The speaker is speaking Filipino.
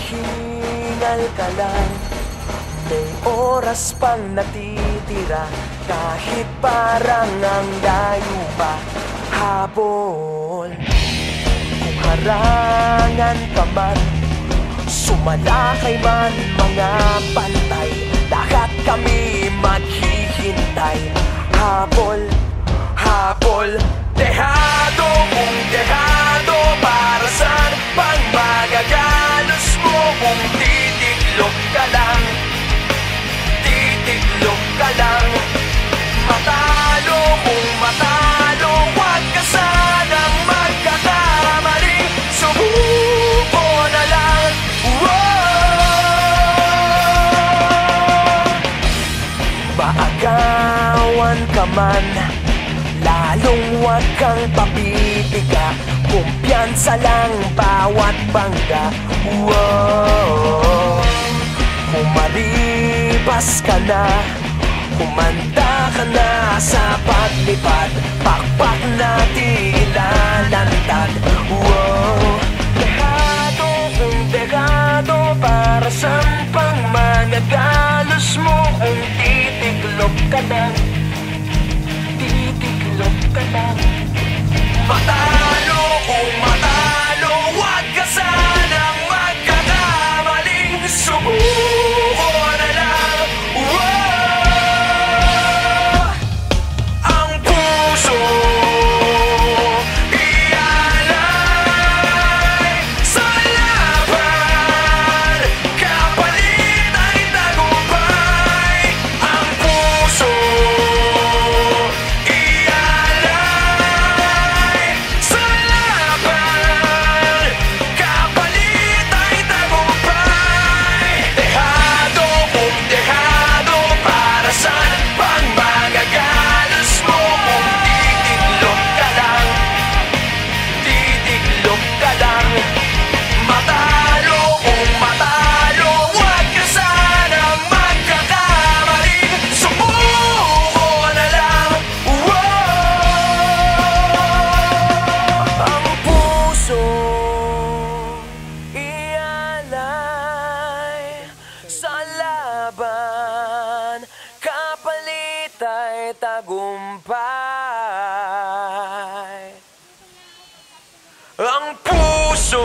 Magpahingal ka lang, may oras pang natitira. Kahit parang ang layo pa, habol. Kung harangan ka man, sumalakay man mga bantay, lahat kami maghihintay. Habol, habol, dehado kung dehado. Para saan pang magagalos mo kung titiklop ka lang? Titiklop ka lang. Matalo kung matalo, huwag ka sanang magkakamali. Subuko na lang. Maagawan ka man, lalong huwag kang papipiga. Kumpiyansa lang bawat bangga. Kung maribas ka na, kumanda ka na sa paglipad, pakpak natin ilalantad. Dehado kung dehado, para saan pang managalos mo kung titiklop ka lang? Titiklop ka lang. Matalo kung matalo, huwag ka sanang magkakamaling. Subuko na lang. Ang puso ialay sa laban, kapalit ay tagumpay. Ang puso kapalit ay tagumpay. Ang puso